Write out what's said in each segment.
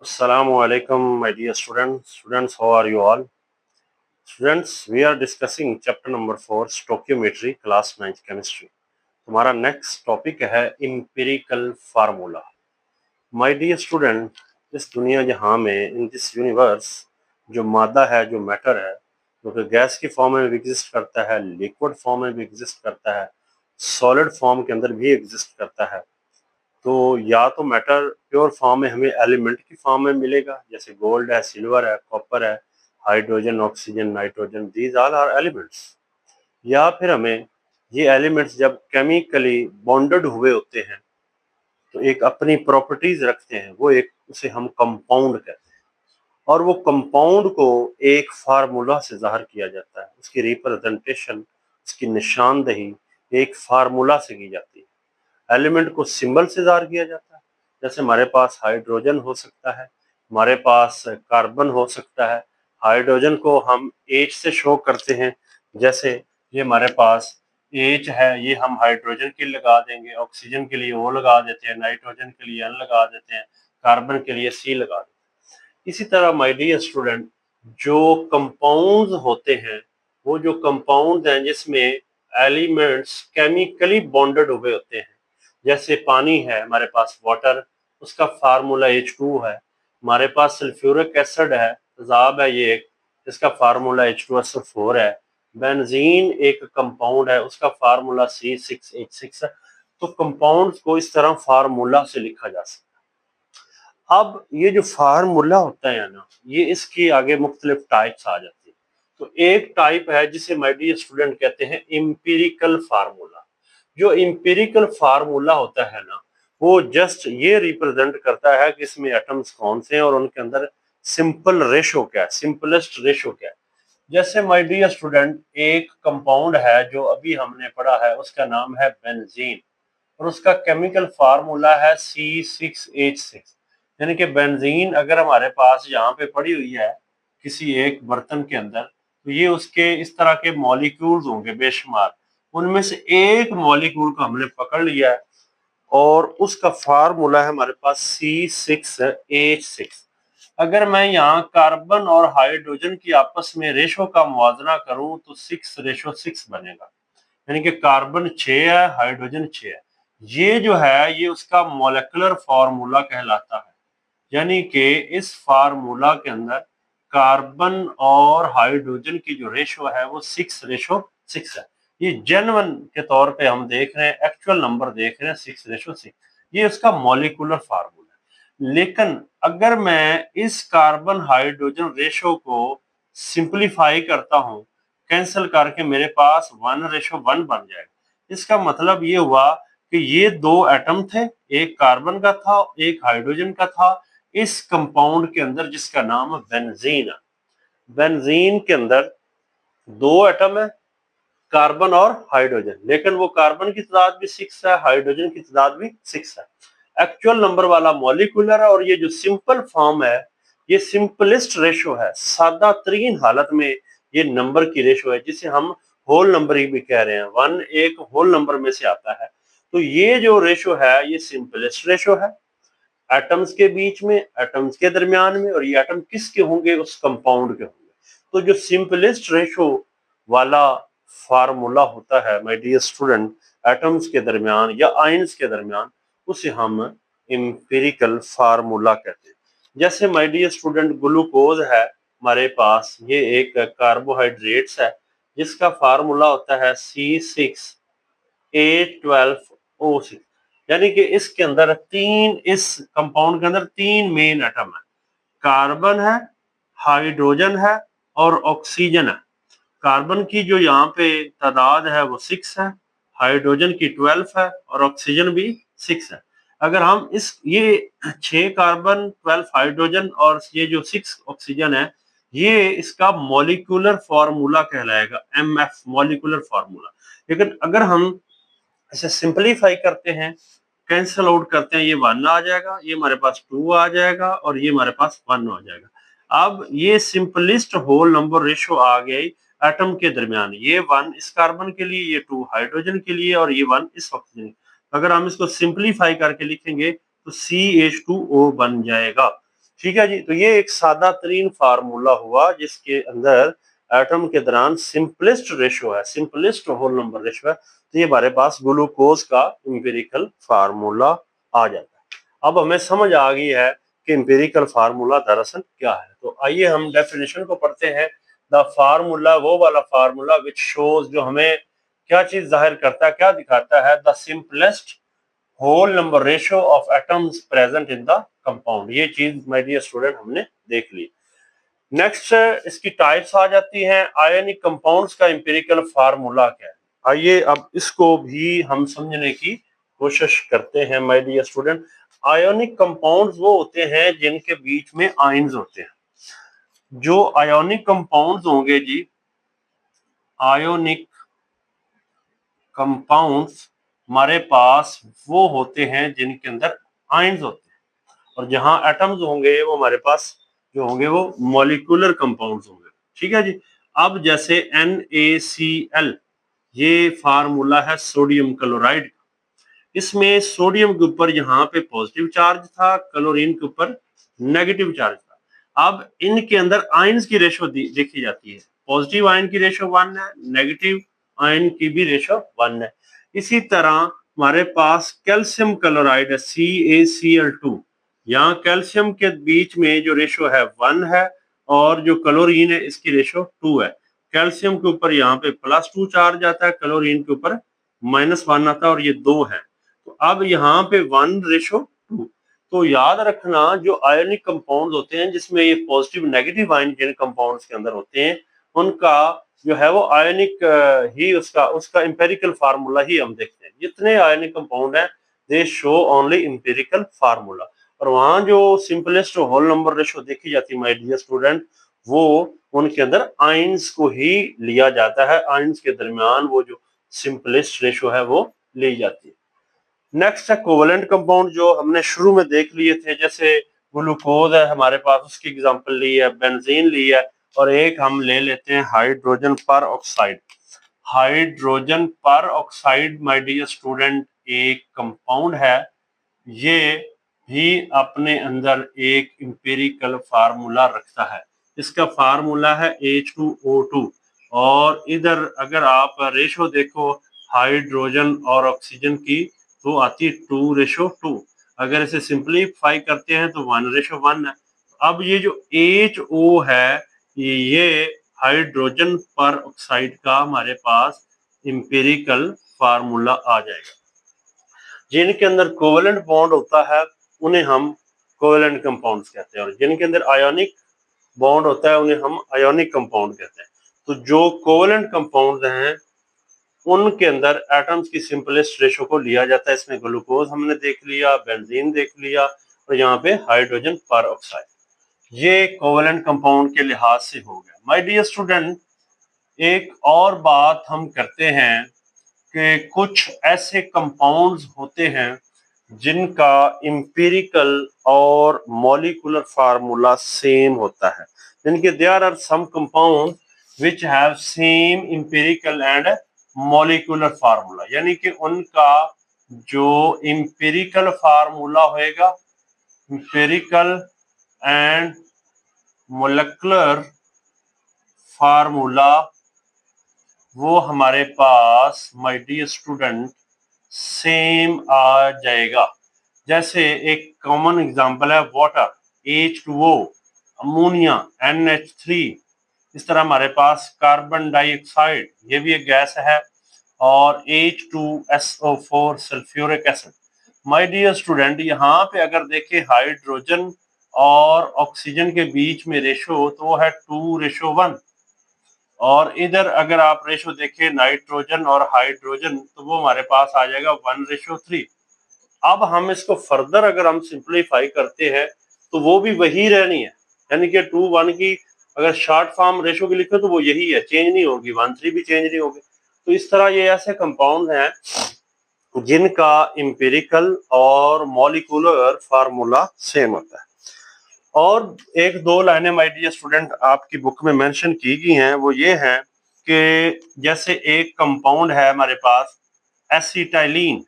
Assalamu alaikum, my dear students. Students, how are you all? Students, we are discussing chapter number 4, stoichiometry, class 9th chemistry. हमारा next topic है empirical formula. My dear student, इस दुनिया जहां में in this universe जो मादा है, जो मैटर है, जो कि गैस की फॉर्म में भी एग्जिस्ट करता है, लिक्विड फॉर्म में भी एग्जिस्ट करता है, सॉलिड फॉर्म के अंदर भी एग्जिस्ट करता है. तो या तो मैटर प्योर फॉर्म में हमें एलिमेंट की फॉर्म में मिलेगा, जैसे गोल्ड है, सिल्वर है, कॉपर है, hydrogen, oxygen, nitrogen, these all are elements. या फिर हमें ये एलिमेंट्स जब केमिकली बॉन्डेड हुए होते हैं तो एक अपनी प्रॉपर्टीज रखते हैं, वो एक उसे हम कंपाउंड कहते हैं. और वो कंपाउंड को एक फार्मूला से ज़ाहिर किया जाता है, उसकी रिप्रेजेंटेशन, उसकी निशानदही एक फार्मूला से की जाती है. एलिमेंट को सिंबल से ज़ाहिर किया जाता है, जैसे हमारे पास हाइड्रोजन हो सकता है, हमारे पास कार्बन हो सकता है. हाइड्रोजन को हम H से शो करते हैं, जैसे ये हमारे पास H है, ये हम हाइड्रोजन के लिए लगा देंगे, ऑक्सीजन के लिए O लगा देते हैं, नाइट्रोजन के लिए N लगा देते हैं, कार्बन के लिए C लगा देते हैं. इसी तरह माय डियर स्टूडेंट, जो कंपाउंड्स होते हैं, वो जो कंपाउंड हैं जिसमें एलिमेंट्स केमिकली बॉन्डेड हुए होते हैं, जैसे पानी है हमारे पास, वाटर, उसका फार्मूला H2 है. हमारे पास सल्फ्यूरिक एसिड है, तेजाब है ये एक, इसका फार्मूला H2SO4 है. बेंजीन एक कंपाउंड है, उसका फार्मूला C6H6 है. तो कंपाउंड्स को इस तरह फार्मूला से लिखा जा सकता है. अब ये जो फार्मूला होता है ना, ये इसकी आगे मुख्तलिफ टाइप्स आ जाती है. तो एक टाइप है जिसे माय डियर स्टूडेंट कहते हैं एम्पिरिकल फार्मूला. जो एम्पिरिकल फार्मूला होता है ना, वो जस्ट ये रिप्रेजेंट करता है कि इसमें एटम्स कौन से हैं और उनके अंदर सिंपल रेशो क्या है, सिंपलेस्ट रेशो क्या है. जैसे माय डियर स्टूडेंट, एक कंपाउंड है जो अभी हमने पढ़ा है, उसका नाम है बेंजीन, और उसका केमिकल फार्मूला है C6H6. यानी कि बेंजीन अगर हमारे पास यहाँ पे पड़ी हुई है किसी एक बर्तन के अंदर, तो ये उसके इस तरह के मॉलिक्यूल्स होंगे बेशुमार. उनमें से एक मॉलिक्यूल को हमने पकड़ लिया है और उसका फार्मूला है हमारे पास C6H6. अगर मैं यहाँ कार्बन और हाइड्रोजन की आपस में रेशो का मुवाजना करूं तो 6:6 बनेगा. यानी कि कार्बन 6 है, हाइड्रोजन 6 है. ये जो है ये उसका मॉलिक्यूलर फार्मूला कहलाता है. यानी कि इस फार्मूला के अंदर कार्बन और हाइड्रोजन की जो रेशो है वो 6:6 है. ये जेन्युइन के तौर पे हम देख रहे हैं, एक्चुअल नंबर देख रहे हैं 6:6. ये उसका मॉलिक्यूलर फार्मूला है. लेकिन अगर मैं इस कार्बन हाइड्रोजन रेशो को सिंप्लीफाई करता हूँ, कैंसिल करके मेरे पास 1:1 बन जाएगा. इसका मतलब ये हुआ कि ये दो एटम थे, एक कार्बन का था, एक हाइड्रोजन का था, इस कंपाउंड के अंदर जिसका नाम है बेंजीन है. बेंजीन के अंदर दो एटम है, कार्बन और हाइड्रोजन, लेकिन वो कार्बन की तादाद भी 6 है, हाइड्रोजन की तादाद भी 6 है. एक्चुअल नंबर वाला मॉलिक्यूलर है. और ये जो सिंपल फॉर्म है, ये सिंपलेस्ट रेशो है, सादा तरीन हालत में ये नंबर की रेशो है, जिसे हम होल नंबर भी कह रहे हैं. 1 एक होल नंबर में से आता है. तो ये जो रेशो है ये सिंपलेस्ट रेशो है एटम्स के बीच में, एटम्स के दरमियान में. और ये एटम किसके होंगे? उस कंपाउंड के होंगे. तो जो सिंपलेस्ट रेशो वाला फार्मूला होता है माय डियर स्टूडेंट, एटम्स के दरमियान या आयंस के दरमियान, उसे हम एम्पिरिकल फार्मूला कहते हैं. जैसे माय डियर स्टूडेंट, ग्लूकोज है हमारे पास, ये एक कार्बोहाइड्रेट्स है जिसका फार्मूला होता है C6H12O6. यानी कि इसके अंदर इस कंपाउंड के अंदर तीन मेन एटम है, कार्बन है, हाइड्रोजन है और ऑक्सीजन है. कार्बन की जो यहाँ पे तादाद है वो 6 है, हाइड्रोजन की 12 है और ऑक्सीजन भी 6 है. अगर हम ये 6 कार्बन, 12 हाइड्रोजन और ये जो 6 ऑक्सीजन है, ये इसका मॉलिक्यूलर फार्मूला कहलाएगा, MF, मॉलिक्यूलर फार्मूला. लेकिन अगर हम इसे सिंपलीफाई करते हैं, कैंसल आउट करते हैं, ये 1 आ जाएगा, ये हमारे पास 2 आ जाएगा और ये हमारे पास 1 आ जाएगा. अब ये सिंपलेस्ट होल नंबर रेशो आ गई एटम के दरमियान. ये 1 इस कार्बन के लिए, ये 2 हाइड्रोजन के लिए और ये 1 इस ऑक्सीजन. अगर हम इसको सिंपलीफाई करके लिखेंगे तो CH2O बन जाएगा. ठीक है जी। तो ये एक सादा तरीन फार्मूला हुआ जिसके अंदर एटम के दौरान सिंपलेस्ट रेशो है, सिंपलेस्ट होल नंबर रेशो है। तो ये हमारे पास ग्लूकोज का इंपेरिकल फार्मूला आ जाता है। अब हमें समझ आ गई है कि इंपेरिकल फार्मूला दरअसल क्या है। तो आइए हम डेफिनेशन को पढ़ते हैं। द फार्मूला, वो वाला फार्मूला विच शोज, जो हमें क्या चीज जाहिर करता है, क्या दिखाता है, the simplest whole number ratio of atoms present in the compound. ये चीज माय डियर स्टूडेंट हमने देख ली। नेक्स्ट इसकी टाइप्स आ जाती हैं। आयनिक कंपाउंड्स का इंपेरिकल फार्मूला क्या है, आइए अब इसको भी हम समझने की कोशिश करते हैं my dear student. Ionic compounds वो होते हैं जिनके बीच में आयंस होते हैं। जो आयोनिक कंपाउंड्स होंगे जी, आयोनिक कंपाउंड्स हमारे पास वो होते हैं जिनके अंदर आयंस होते हैं, और जहां एटम्स होंगे वो हमारे पास जो होंगे वो मॉलिक्यूलर कंपाउंड्स होंगे। ठीक है जी। अब जैसे NaCl, ये फार्मूला है सोडियम क्लोराइड। इसमें सोडियम के ऊपर यहाँ पे पॉजिटिव चार्ज था, क्लोरीन के ऊपर नेगेटिव चार्ज था। अब इनके अंदर आयंस की रेशो देखी जाती है। पॉजिटिव आयन की रेशो 1 है, नेगेटिव आयन की भी रेशो 1 है। इसी तरह हमारे पास कैल्शियम क्लोराइड है, CaCl2। यहाँ कैल्शियम के बीच में जो रेशो है 1 है, और जो क्लोरीन है इसकी रेशो 2 है। कैल्शियम के ऊपर यहाँ पे +2 चार्ज आता है, क्लोरीन के ऊपर -1 आता है, और ये 2 है। तो अब यहाँ पे 1:2। तो याद रखना, जो आयनिक कंपाउंड होते हैं जिसमें ये पॉजिटिव नेगेटिव आयन जिन कंपाउंड्स के अंदर होते हैं, उनका जो है वो आयनिक ही उसका उसका इंपेरिकल फार्मूला ही हम देखते हैं। जितने आयनिक कंपाउंड है दे शो ओनली इंपेरिकल फार्मूला। और वहां जो सिंपलेस्ट होल नंबर रेशो देखी जाती है माय डियर स्टूडेंट, वो उनके अंदर आयंस को ही लिया जाता है। आयंस के दरमियान वो जो सिंपलेस्ट रेशो है वो ली जाती है। नेक्स्ट है कोवेलेंट कंपाउंड, जो हमने शुरू में देख लिए थे। जैसे ग्लूकोज है हमारे पास, उसकी एग्जांपल ली है, बेंजीन ली है, और एक हम ले लेते हैं हाइड्रोजन पर ऑक्साइड। हाइड्रोजन पर ऑक्साइड माय डियर स्टूडेंट एक कंपाउंड है। ये भी अपने अंदर एक इंपेरिकल फार्मूला रखता है। इसका फार्मूला है H2O2। और इधर अगर आप रेशो देखो हाइड्रोजन और ऑक्सीजन की, तो आती है 2:2। अगर इसे सिंपलीफाई करते हैं तो 1:1 है। अब ये जो HO है, ये हाइड्रोजन पर ऑक्साइड का हमारे पास इंपेरिकल फार्मूला आ जाएगा। जिनके अंदर कोवेलेंट बॉन्ड होता है उन्हें हम कोवेलेंट कंपाउंड्स कहते हैं, और जिनके अंदर आयोनिक बॉन्ड होता है उन्हें हम आयोनिक कंपाउंड कहते हैं। तो जो कोवेलेंट कंपाउंड्स हैं उनके अंदर एटम्स की सिंपलेस्ट रेशो को लिया जाता है। इसमें ग्लूकोज हमने देख लिया, बेंजीन देख लिया, और यहाँ पे हाइड्रोजन पर ऑक्साइड। ये कोवेलेंट कंपाउंड के लिहाज से हो गया। माय डियर स्टूडेंट, एक और बात हम करते हैं कि कुछ ऐसे कंपाउंड्स होते हैं जिनका इंपेरिकल और मॉलिक्यूलर फार्मूला सेम होता है। जिनके there are some compound which have same empirical and molecular formula, यानी कि उनका जो इंपेरिकल फार्मूला होएगा, इंपेरिकल एंड मोलेकुलर फार्मूला, वो हमारे पास माय डियर स्टूडेंट सेम आ जाएगा। जैसे एक कॉमन एग्जांपल है वाटर, H2O, अमोनिया NH3। इस तरह हमारे पास कार्बन डाइऑक्साइड, ये भी एक गैस है, और H2SO4 sulphuric acid. My dear student, यहाँ पे अगर देखें हाइड्रोजन और ऑक्सीजन के बीच में रेशो, तो वो है 2:1। और इधर अगर आप रेशो देखें नाइट्रोजन और हाइड्रोजन, तो वो हमारे पास आ जाएगा 1:3। अब हम इसको फर्दर अगर हम सिंप्लीफाई करते हैं तो वो भी वही रहनी है, यानी कि 2:1 की अगर शॉर्ट फॉर्म रेशो की लिखे तो वो यही है, चेंज नहीं होगी, 1:3 भी चेंज नहीं होगी। तो इस तरह ये ऐसे कंपाउंड हैं जिनका इंपेरिकल और मॉलिक्यूलर फार्मूला सेम होता है। और एक दो लाइनें माय डियर स्टूडेंट आपकी बुक में मेंशन की गई हैं, वो ये हैं कि जैसे एक कंपाउंड है हमारे पास एसिटाइलिन।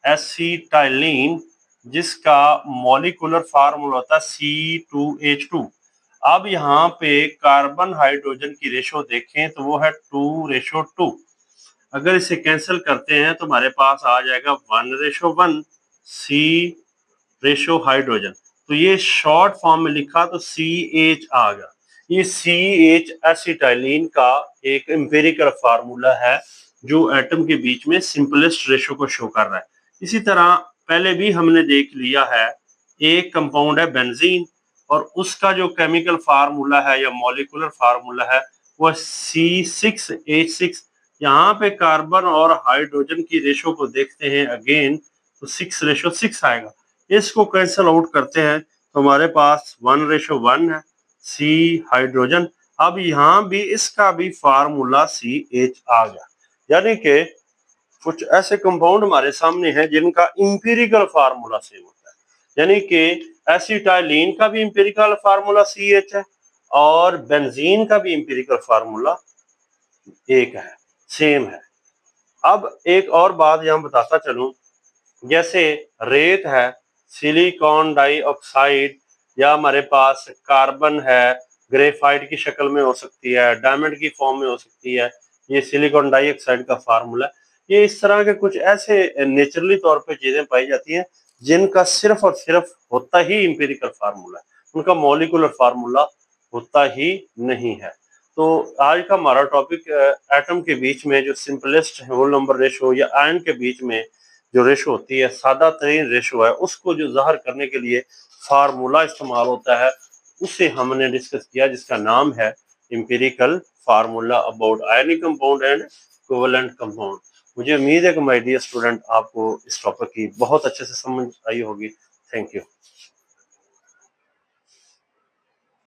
एसिटाइलिन जिसका मॉलिक्यूलर फार्मूला होता है C2H2। अब यहाँ पे कार्बन हाइड्रोजन की रेशो देखें तो वो है 2:2। अगर इसे कैंसिल करते हैं तो हमारे पास आ जाएगा 1:1 C हाइड्रोजन। तो ये शॉर्ट फॉर्म में लिखा तो CH आ गया। ये CH एसिटाइलिन का एक एम्पिरिकल फार्मूला है जो एटम के बीच में सिंपलेस्ट रेशो को शो कर रहा है। इसी तरह पहले भी हमने देख लिया है, एक कंपाउंड है बेंजीन और उसका जो केमिकल फार्मूला है या मॉलिक्यूलर फार्मूला है वो C6H6। यहाँ पे कार्बन और हाइड्रोजन की रेशो को देखते हैं अगेन तो 6:6 आएगा। इसको कैंसल आउट करते हैं तो हमारे पास 1:1 है C हाइड्रोजन। अब यहाँ भी इसका भी फार्मूला CH आ गया। यानी कि कुछ ऐसे कंपाउंड हमारे सामने हैं जिनका इंपीरिकल फार्मूला सेम होता है। यानी कि एसिटाइलिन का भी इंपीरिकल फार्मूला CH है और बेंजीन का भी इंपीरिकल फार्मूला एक है, सेम है। अब एक और बात यहाँ बताता चलूं, जैसे रेत है, सिलिकॉन डाइऑक्साइड, या हमारे पास कार्बन है, ग्रेफाइट की शक्ल में हो सकती है, डायमंड की फॉर्म में हो सकती है, ये सिलिकॉन डाइऑक्साइड का फार्मूला। ये इस तरह के कुछ ऐसे नेचुरली तौर पे चीजें पाई जाती हैं जिनका सिर्फ और सिर्फ होता ही इंपीरिकल फार्मूला है, उनका मॉलिक्यूलर फार्मूला होता ही नहीं है। तो आज का हमारा टॉपिक एटम के बीच में जो सिंपलेस्ट होल नंबर रेशो या आयन के बीच में जो रेशो होती है, सादा तरीन रेशो है, उसको जो ज़ाहिर करने के लिए फार्मूला इस्तेमाल होता है, उसे हमने डिस्कस किया जिसका नाम है empirical formula about ionic compound and covalent compound. मुझे उम्मीद है कि माय डियर स्टूडेंट आपको इस टॉपिक की बहुत अच्छे से समझ आई होगी। Thank you.